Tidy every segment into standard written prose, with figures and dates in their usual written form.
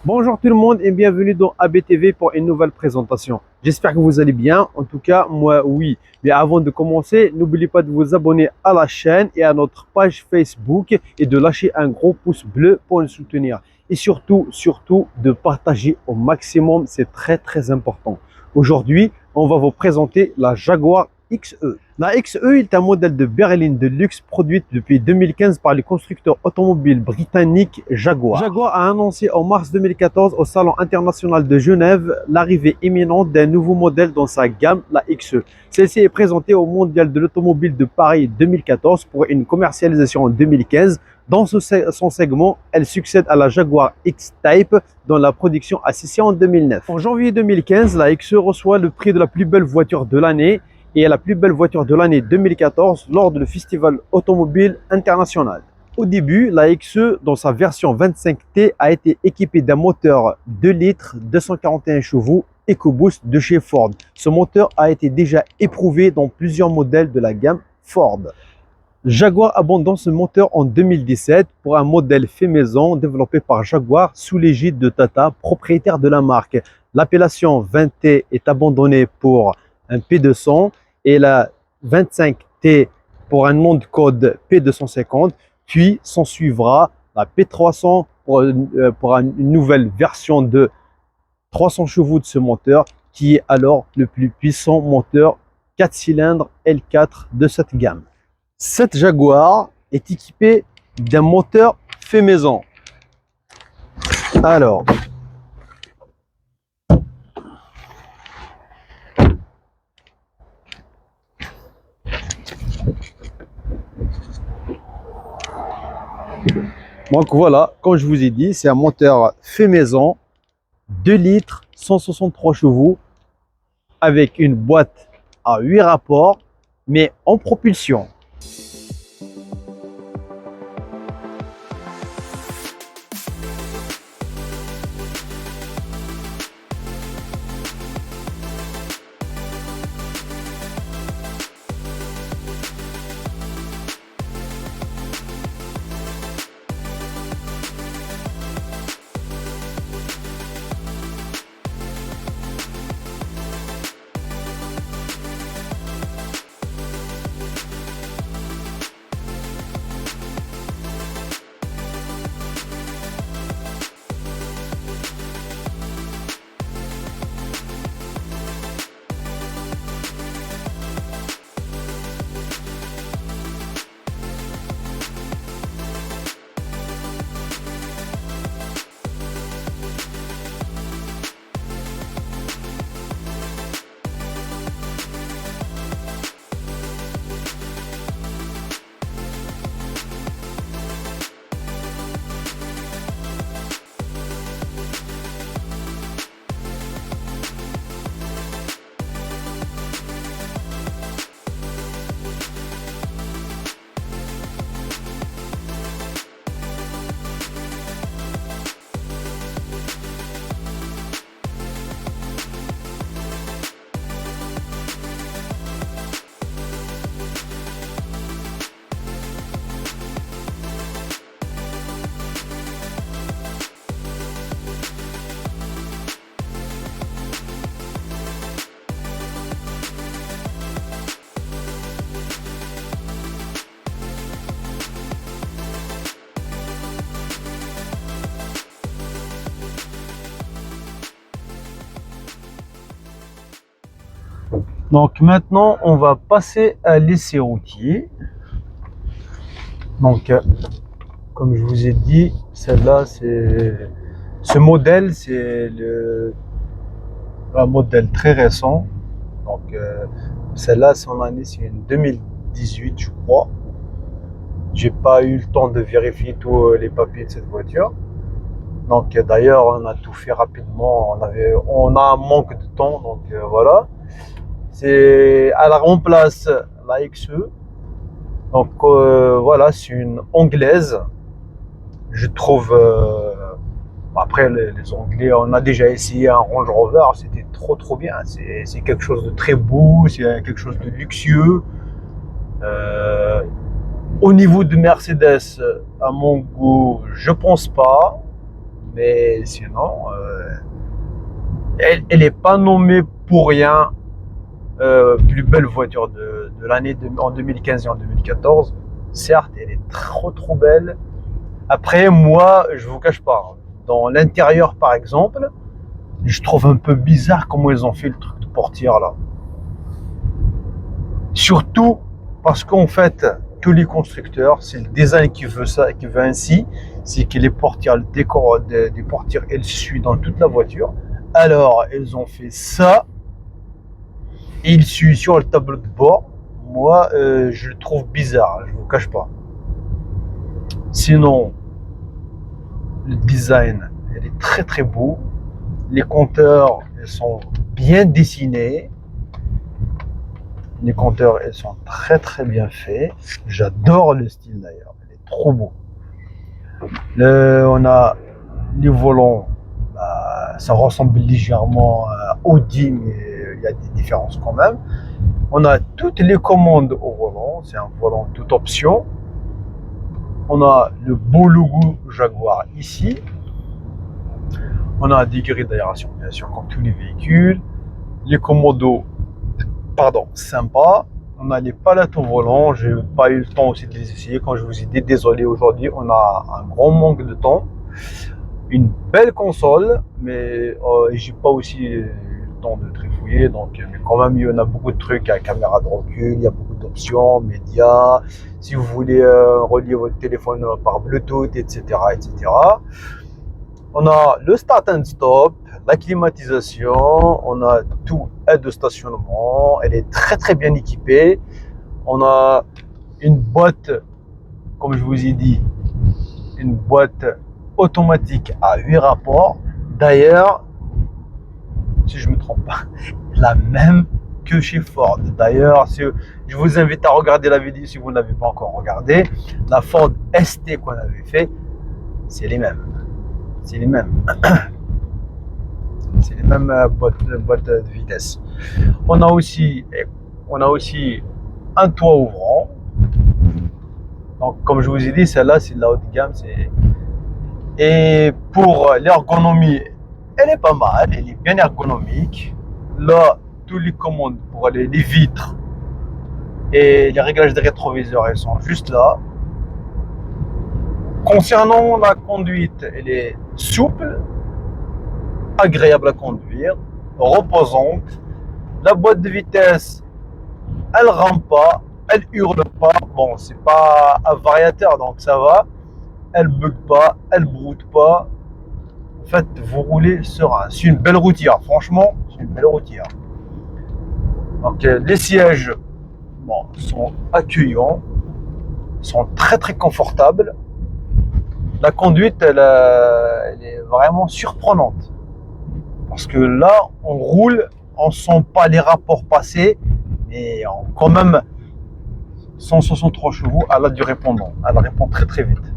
Bonjour tout le monde et bienvenue dans ABTV pour une nouvelle présentation. J'espère que vous allez bien. En tout cas, moi oui. Mais avant de commencer, n'oubliez pas de vous abonner à la chaîne et à notre page Facebook et de lâcher un gros pouce bleu pour nous soutenir. Et surtout, de partager au maximum. C'est très important. Aujourd'hui, on va vous présenter la Jaguar XE. La XE est un modèle de berline de luxe produite depuis 2015 par le constructeur automobile britannique Jaguar. Jaguar a annoncé en mars 2014 au Salon international de Genève l'arrivée imminente d'un nouveau modèle dans sa gamme, la XE. Celle-ci est présentée au Mondial de l'automobile de Paris 2014 pour une commercialisation en 2015. Dans son segment, elle succède à la Jaguar X-Type dont la production a cessé en 2009. En janvier 2015, la XE reçoit le prix de la plus belle voiture de l'année et la plus belle voiture de l'année 2014 lors du Festival automobile international. Au début, la XE, dans sa version 25T, a été équipée d'un moteur 2 litres 241 chevaux EcoBoost de chez Ford. Ce moteur a été déjà éprouvé dans plusieurs modèles de la gamme Ford. Jaguar abandonne ce moteur en 2017 pour un modèle fait maison développé par Jaguar sous l'égide de Tata, propriétaire de la marque. L'appellation 20T est abandonnée pour un P200 et la 25T pour un nom de code P250, puis s'en suivra la P300 pour une nouvelle version de 300 chevaux de ce moteur qui est alors le plus puissant moteur 4 cylindres L4 de cette gamme. Cette Jaguar est équipée d'un moteur fait maison. Alors, donc voilà, comme je vous ai dit, c'est un moteur fait maison, 2 litres, 163 chevaux, avec une boîte à 8 rapports, mais en propulsion. Donc maintenant, on va passer à l'essai routier. Donc, comme je vous ai dit, celle-là, ce modèle, c'est un modèle très récent. Donc, celle-là, son année, c'est une 2018, je crois. J'ai pas eu le temps de vérifier tous les papiers de cette voiture. Donc, d'ailleurs, on a tout fait rapidement. On a un manque de temps, donc voilà. Elle remplace la XE. Donc voilà, c'est une anglaise. Je trouve, après les Anglais, on a déjà essayé un Range Rover, c'était trop bien. C'est quelque chose de très beau, c'est quelque chose de luxueux. Au niveau de Mercedes, à mon goût, je pense pas. Mais sinon, elle n'est pas nommée pour rien plus belle voiture de l'année en 2015 et en 2014. Certes, elle est trop belle. Après, moi, je vous cache pas, dans l'intérieur par exemple, je trouve un peu bizarre comment ils ont fait le truc de portière là. Surtout parce qu'en fait, tous les constructeurs, c'est le design qui veut ça, qui veut ainsi, c'est que les portières, le décor des portières, elles suivent dans toute la voiture. Alors, ils ont fait ça, et ils suivent sur le tableau de bord. Moi, je le trouve bizarre, je vous cache pas. Sinon, le design, il est très beau. Les compteurs, ils sont bien dessinés. Les compteurs, ils sont très bien faits. J'adore le style d'ailleurs, il est trop beau. On a les volants, ça ressemble légèrement à Audi, mais il y a des différences quand même. On a toutes les commandes au volant, c'est un volant toute option. On a le beau logo Jaguar ici. On a des grilles d'aération, bien sûr, comme tous les véhicules. Les commodos, sympa. On a les palettes au volant. J'ai pas eu le temps aussi de les essayer. Quand je vous ai dit, désolé, aujourd'hui, on a un grand manque de temps. Une belle console, mais j'ai pas aussi le temps de trifouiller. Donc, mais quand même, il y en a beaucoup de trucs. À caméra de recul, il y a beaucoup d'options, médias. Si vous voulez relier votre téléphone par Bluetooth, etc., etc. On a le start and stop, la climatisation, on a tout, aide de stationnement, elle est très bien équipée. On a une boîte, comme je vous ai dit, une boîte automatique à 8 rapports. D'ailleurs, si je ne me trompe pas, la même que chez Ford. D'ailleurs, je vous invite à regarder la vidéo si vous ne l'avez pas encore regardé. La Ford ST qu'on avait fait, c'est les mêmes. C'est les mêmes. C'est les mêmes boîtes de vitesse. On a aussi un toit ouvrant. Donc, comme je vous ai dit, celle-là, c'est de la haute gamme. Et pour l'ergonomie, elle est pas mal. Elle est bien ergonomique. Là, tous les commandes pour les vitres et les réglages des rétroviseurs, elles sont juste là. Concernant la conduite, elle est souple, agréable à conduire, reposante. La boîte de vitesse, elle rampe pas, elle hurle pas. Bon, c'est pas un variateur, donc ça va. Elle bug pas, elle broute pas. En fait, vous roulez serein. C'est une belle routière, franchement, c'est une belle routière. Donc, les sièges, sont accueillants, sont très confortables. La conduite, elle est vraiment surprenante. Parce que là, on roule, on sent pas les rapports passer, mais quand même 163 chevaux, elle a du répondant. Elle répond très vite.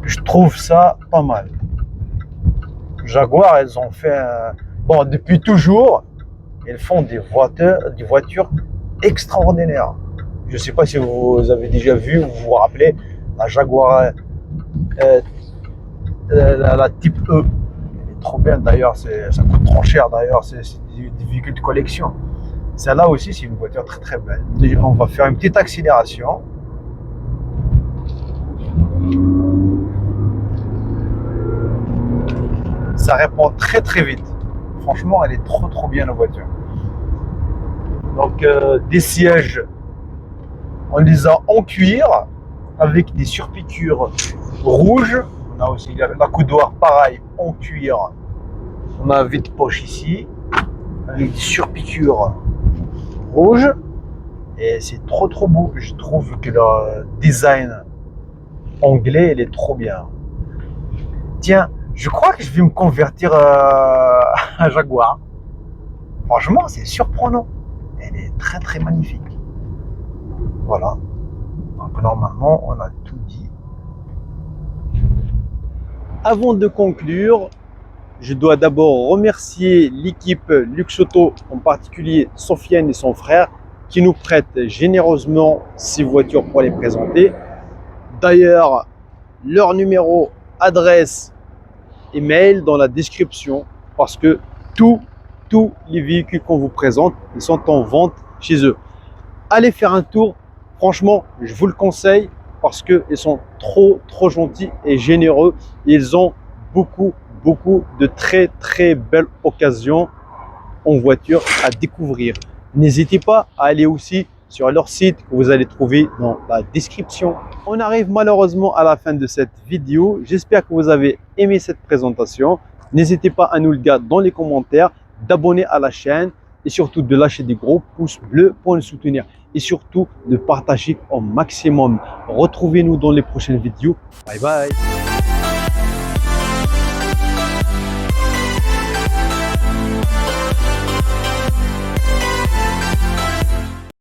Je trouve ça pas mal. Jaguar, elles ont fait depuis toujours, elles font des voitures extraordinaires. Je sais pas si vous avez déjà vu, vous vous rappelez, la Jaguar la type E. Elle est trop bien d'ailleurs, ça coûte trop cher d'ailleurs, c'est des véhicules de collection. Celle-là aussi, c'est une voiture très belle. On va faire une petite accélération. Ça répond très vite. Franchement, elle est trop bien la voiture. Donc, des sièges, on les a en cuir avec des surpiqûres rouges. On a aussi la coudoir, pareil, en cuir. On a un vide-poche ici avec des surpiqûres rouges. Et c'est trop beau. Je trouve que le design anglais, il est trop bien. Tiens, je crois que je vais me convertir à Jaguar. Franchement, c'est surprenant. Elle est très magnifique. Voilà. Donc normalement, on a tout dit. Avant de conclure, je dois d'abord remercier l'équipe Luxauto, en particulier Sofiane et son frère, qui nous prêtent généreusement ces voitures pour les présenter. D'ailleurs, leur numéro, adresse email dans la description parce que tous les véhicules qu'on vous présente, ils sont en vente chez eux. Allez faire un tour, franchement, je vous le conseille parce qu'ils sont trop gentils et généreux. Ils ont beaucoup de très belles occasions en voiture à découvrir. N'hésitez pas à aller aussi sur leur site que vous allez trouver dans la description. On arrive malheureusement à la fin de cette vidéo. J'espère que vous avez aimé cette présentation. N'hésitez pas à nous le dire dans les commentaires, d'abonner à la chaîne et surtout de lâcher des gros pouces bleus pour nous soutenir et surtout de partager au maximum. Retrouvez-nous dans les prochaines vidéos. Bye bye.